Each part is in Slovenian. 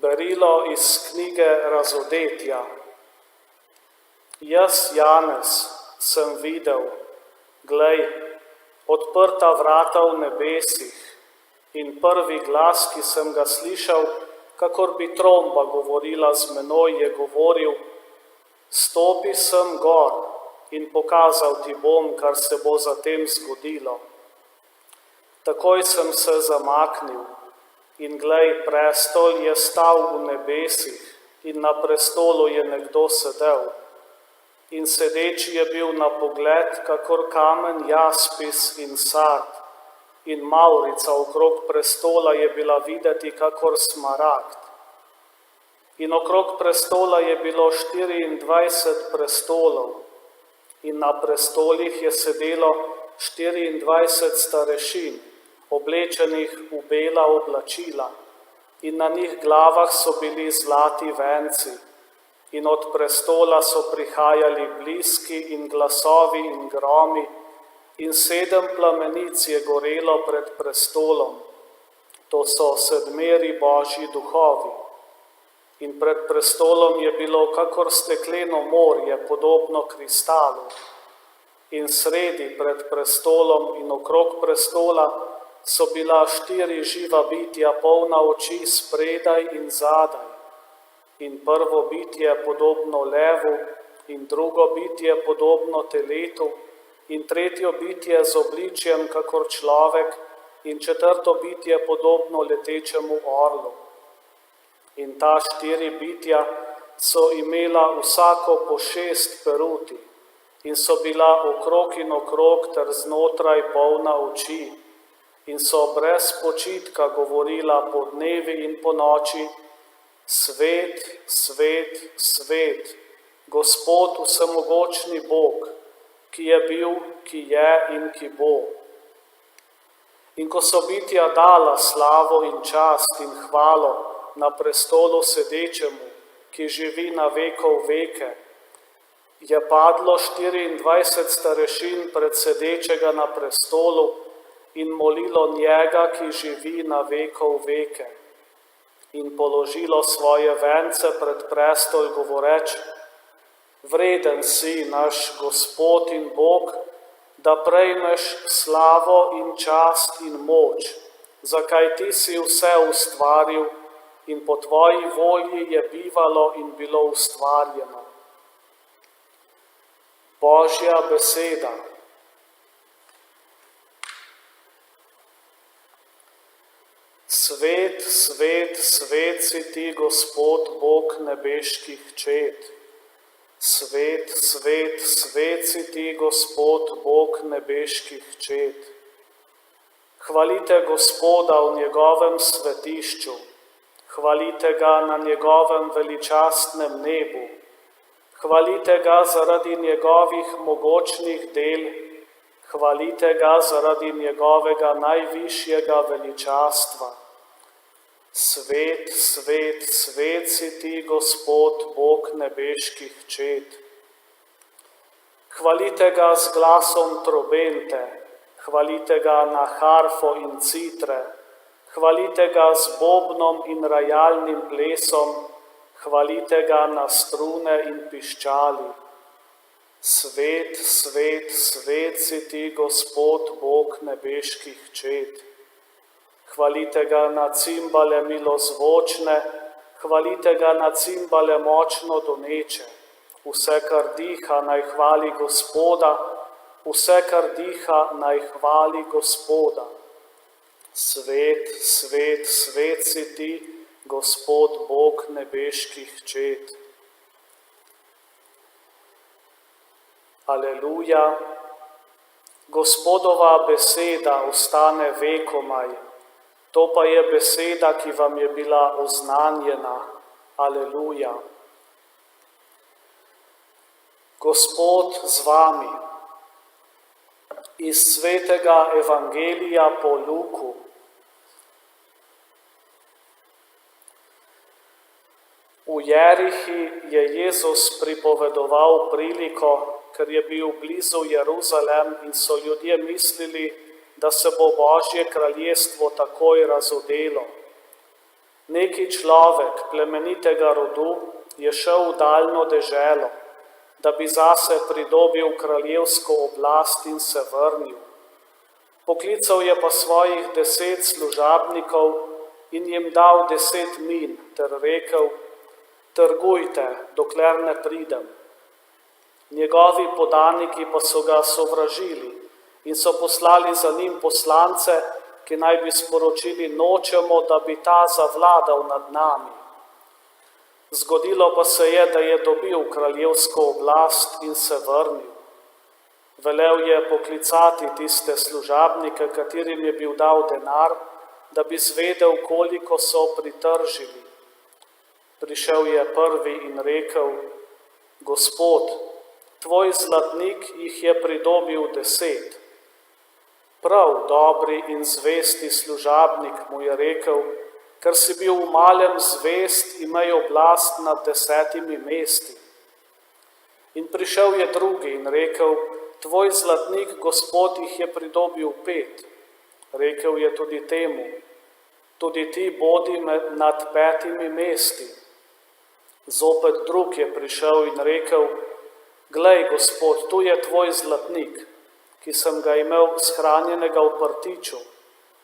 Berilo iz knjige Razodetja. Jaz, Janez, sem videl, glej, odprta vrata v nebesih in prvi glas, ki sem ga slišal, kakor bi tromba govorila z menoj, je govoril: stopi sem gor in pokazal ti bom, kar se bo zatem zgodilo. Takoj sem se zamaknil in glej, prestol je stal v nebesih in na prestolu je nekdo sedel. In sedeči je bil na pogled, kakor kamen jaspis in sard, in mavrica okrog prestola je bila videti kakor smaragd. In okrog prestola je bilo 24 prestolov, in na prestolih je sedelo 24 starešin, oblečenih v bela oblačila, in na njih glavah so bili zlati venci. In od prestola so prihajali bliski in glasovi in gromi, in 7 plamenic je gorelo pred prestolom. To so 7 Božji duhovi. In pred prestolom je bilo kakor stekleno morje, podobno kristalu. In sredi pred prestolom in okrog prestola so bila 4 živa bitja, polna oči spredaj in zadaj. In prvo bitje podobno levu, in drugo bitje podobno teletu, in tretjo bitje z obličjem kakor človek, in četrto bitje podobno letečemu orlu. In ta 4 bitja so imela vsako po 6 peruti, in so bila okrog in okrog ter znotraj polna oči, in so brez počitka govorila po dnevi in po noči: Svet, svet, svet, Gospod vsemogočni Bog, ki je bil, ki je in ki bo. In ko so bitja dala slavo in čast in hvalo na prestolu sedečemu, ki živi na vekov veke, je padlo 24 starešin pred sedečega na prestolu in molilo njega, ki živi na vekov veke. In položilo svoje vence pred prestol, govoreč: vreden si, naš Gospod in Bog, da prejmeš slavo in čast in moč, zakaj ti si vse ustvaril in po tvoji volji je bivalo in bilo ustvarjeno. Božja beseda. Svet, svet, svet si ti, Gospod, Bog nebeških čed. Svet, svet, svet si ti, Gospod, Bog nebeških čed. Hvalite Gospoda v njegovem svetišču, hvalite ga na njegovem veličastnem nebu, hvalite ga zaradi njegovih mogočnih del, hvalite ga zaradi njegovega najvišjega veličastva. Svet, svet, svet si ti, Gospod, Bog nebeških čed. Hvalite ga z glasom trobente, hvalite ga na harfo in citre, hvalite ga z bobnom in rajalnim plesom, hvalite ga na strune in piščali. Svet, svet, svet si ti, Gospod, Bog nebeških čed. Hvalite ga na cimbale milozvočne, hvalite ga na cimbale močno doneče. Vse, kar diha, naj hvali Gospoda, vse, kar diha, naj hvali Gospoda. Svet, svet, svet si ti, Gospod, Bog nebeških čed. Aleluja. Gospodova beseda ostane vekomaj. To pa je beseda, ki vam je bila oznanjena. Aleluja. Gospod z vami. Iz svetega evangelija po Luku. V Jerihi je Jezus pripovedoval priliko, ker je bil blizu Jeruzalem in so ljudje mislili, da se bo Božje kraljestvo takoj razodelo. Neki človek plemenitega rodu je šel v daljno deželo, da bi zase pridobil kraljevsko oblast in se vrnil. Poklical je pa svojih 10 služabnikov in jim dal 10 min ter rekel: trgujte, dokler ne pridem. Njegovi podaniki pa so ga sovražili in so poslali za njim poslance, ki naj bi sporočili: nočemo, da bi ta zavladal nad nami. Zgodilo pa se je, da je dobil kraljevsko oblast in se vrnil. Velel je poklicati tiste služabnike, katerim je bil dal denar, da bi zvedel, koliko so pritržili. Prišel je prvi in rekel: Gospod, tvoj zlatnik jih je pridobil 10. Prav dobri in zvesti služabnik, mu je rekel, ker si bil v malem zvest, imej oblast nad 10 mesti. In prišel je drugi in rekel: tvoj zlatnik, Gospod, jih je pridobil 5. Rekel je tudi temu: tudi ti bodi nad 5 mesti. Zopet drug je prišel in rekel: glej, Gospod, tu je tvoj zlatnik, ki sem ga imel shranjenega v prtiču.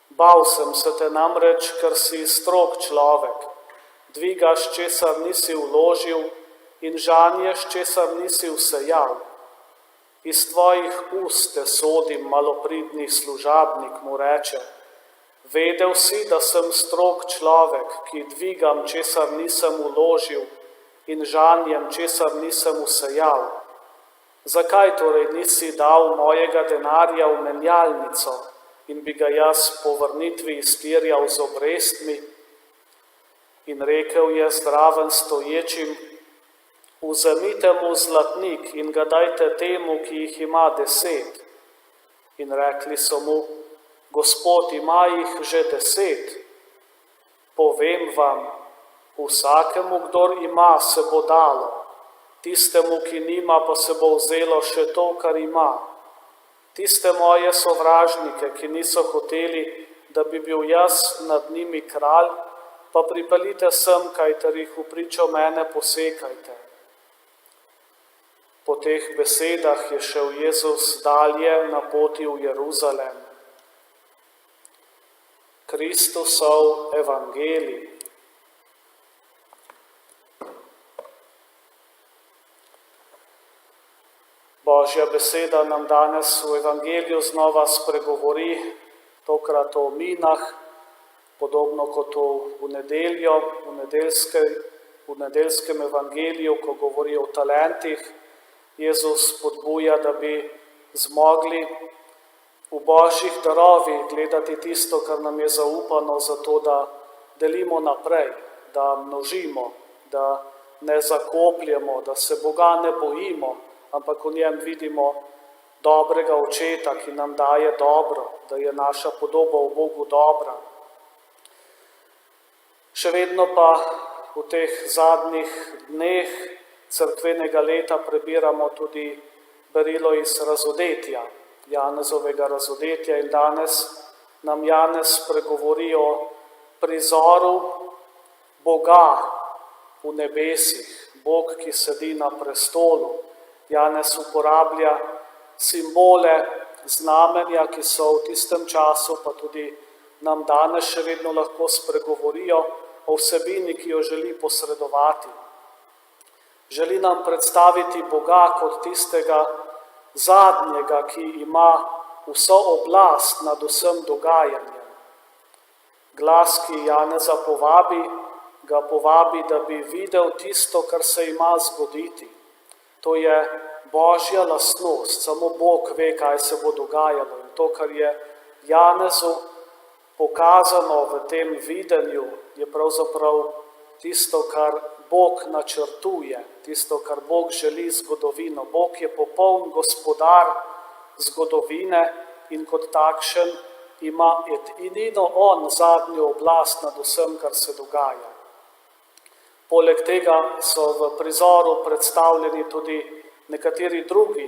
Bal sem se te namreč, ker si strog človek, dvigaš, česar nisi vložil, in žanješ, česar nisi vsejal. Iz tvojih ust te sodim, malopridni služabnik, mu reče. Vedel si, da sem strog človek, ki dvigam, česar nisem vložil, in žanjem, česar nisem vsejal. Zakaj torej nisi dal mojega denarja v menjalnico in bi ga jaz po vrnitvi izterjal z obrestmi? In rekel je zraven stoječim: vzemite mu zlatnik in ga dajte temu, ki jih ima 10. In rekli so mu: Gospod, ima jih že 10. Povem vam, vsakemu, kdor ima, se bo dalo, tistemu, ki nima, pa se bo vzelo še to, kar ima. Tiste moje sovražnike, ki niso hoteli, da bi bil jaz nad njimi kralj, pa pripeljite sem, kajter jih v pričo mene posekajte. Po teh besedah je šel Jezus dalje na poti v Jeruzalem. Kristusov evangelij. Božja beseda nam danes v evangeliju znova spregovori, tokrat o minah, podobno kot v nedeljo, v nedeljskem evangeliju, ko govori o talentih. Jezus spodbuja, da bi zmogli v božjih darovih gledati tisto, kar nam je zaupano, zato da delimo naprej, da množimo, da ne zakopljemo, da se Boga ne bojimo, ampak v njem vidimo dobrega očeta, ki nam daje dobro, da je naša podoba v Bogu dobra. Še vedno pa v teh zadnjih dneh cerkvenega leta prebiramo tudi berilo iz razodetja, Janezovega razodetja, in danes nam Janez spregovori o prizoru Boga v nebesih, Bog, ki sedi na prestolu. Janez uporablja simbole, znamenja, ki so v tistem času, pa tudi nam danes še vedno lahko spregovorijo o vsebini, ki jo želi posredovati. Želi nam predstaviti Boga kot tistega zadnjega, ki ima vso oblast nad vsem dogajanjem. Glas, ki Janeza ga povabi, da bi videl tisto, kar se ima zgoditi. To je božja lastnost, samo Bog ve, kaj se bo dogajalo. In to, kar je Janezu pokazano v tem videnju, je pravzaprav tisto, kar Bog načrtuje, tisto, kar Bog želi zgodovino. Bog je popoln gospodar zgodovine in kot takšen ima edino on zadnjo oblast nad vsem, kar se dogaja. Poleg tega so v prizoru predstavljeni tudi nekateri drugi,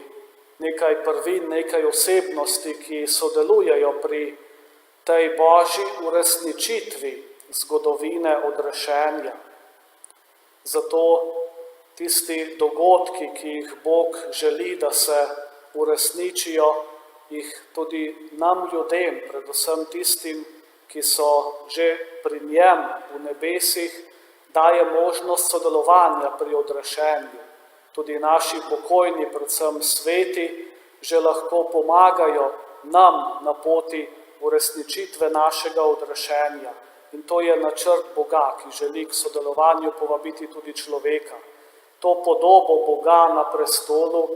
nekaj prvin, nekaj osebnosti, ki sodelujejo pri tej božji uresničitvi zgodovine odrešenja. Zato tisti dogodki, ki jih Bog želi, da se uresničijo, jih tudi nam ljudem, predvsem tistim, ki so že pri njem v nebesih, daje možnost sodelovanja pri odrešenju. Tudi naši pokojni, predvsem sveti, že lahko pomagajo nam na poti uresničitve našega odrešenja. In to je načrt Boga, ki želi k sodelovanju povabiti tudi človeka. To podobo Boga na prestolu,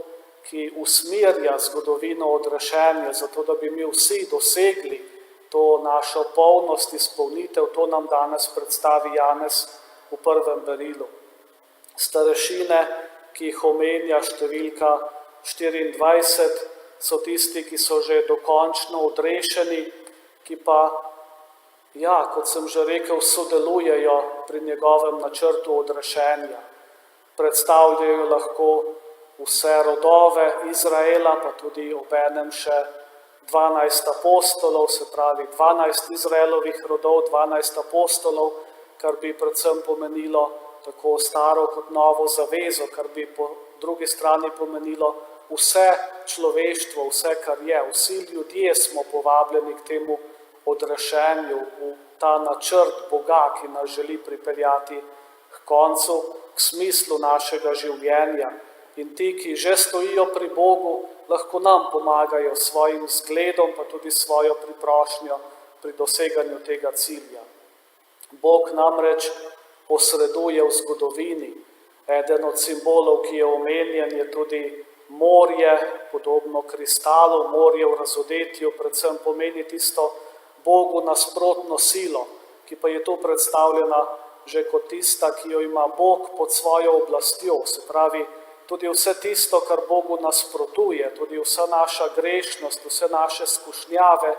ki usmerja zgodovino odrešenja, zato da bi mi vsi dosegli to našo polnost, izpolnitev, to nam danes predstavi Janez v prvem berilu. Starešine, ki jih omenja številka 24, so tisti, ki so že dokončno odrešeni, ki pa, kot sem že rekel, sodelujejo pri njegovem načrtu odrešenja. Predstavljajo lahko vse rodove Izraela, pa tudi obenem še 12 apostolov, se pravi 12 Izraelovih rodov, 12 apostolov, kar bi predvsem pomenilo tako staro kot novo zavezo, kar bi po drugi strani pomenilo vse človeštvo, vse, kar je. Vsi ljudje smo povabljeni k temu odrešenju, v ta načrt Boga, ki nas želi pripeljati k koncu, k smislu našega življenja. In ti, ki že stojijo pri Bogu, lahko nam pomagajo s svojim zgledom, pa tudi svojo priprošnjo pri doseganju tega cilja. Bog namreč posreduje v zgodovini. Eden od simbolov, ki je omenjen, je tudi morje, podobno kristalu, morje v razodetju, predvsem pomeni tisto Bogu nasprotno silo, ki pa je tu predstavljena že kot tista, ki jo ima Bog pod svojo oblastjo, se pravi, tudi vse tisto, kar Bogu nasprotuje, tudi vsa naša grešnost, vse naše skušnjave,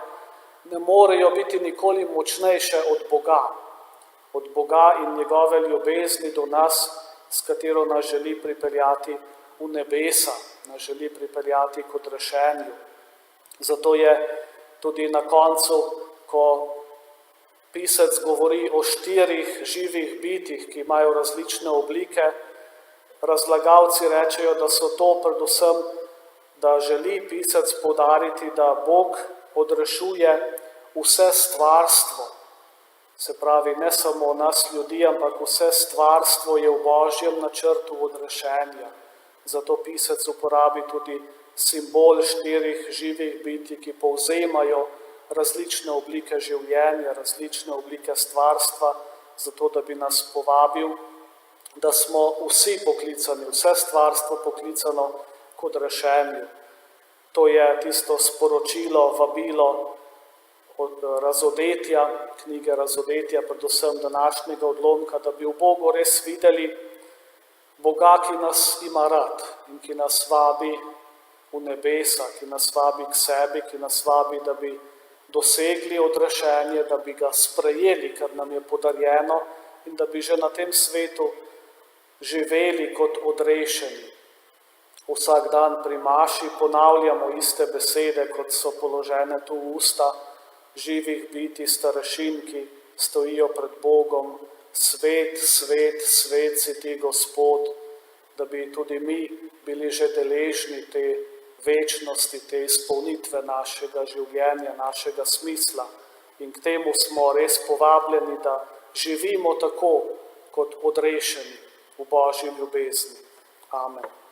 ne morejo biti nikoli močnejše od Boga in njegove ljubezni do nas, s katero nas želi pripeljati v nebesa, nas želi pripeljati k odrešenju. Zato je tudi na koncu, ko pisec govori o 4 živih bitjih, ki imajo različne oblike, razlagalci rečejo, da so to predvsem, da želi pisec poudariti, da Bog odrešuje vse stvarstvo. Se pravi, ne samo nas ljudi, ampak vse stvarstvo je v Božjem načrtu odrešenja. Zato pisec uporabi tudi simbol 4 živih bitij, ki povzemajo različne oblike življenja, različne oblike stvarstva, zato da bi nas povabil, da smo vsi poklicani, vse stvarstvo poklicano k odrešenju. To je tisto sporočilo, vabilo od razodetja, knjige Razodetja, predvsem današnjega odlomka, da bi v Bogu res videli Boga, ki nas ima rad in ki nas vabi v nebesa, ki nas vabi k sebi, ki nas vabi, da bi dosegli odrešenje, da bi ga sprejeli, kar nam je podarjeno, in da bi že na tem svetu živeli kot odrešeni. Vsak dan pri maši ponavljamo iste besede, kot so položene tu v usta živih bitij, starešin, ki stojijo pred Bogom. Svet, svet, svet si ti, Gospod, da bi tudi mi bili že deležni te večnosti, te izpolnitve našega življenja, našega smisla. In k temu smo res povabljeni, da živimo tako kot odrešeni v Božji ljubezni. Amen.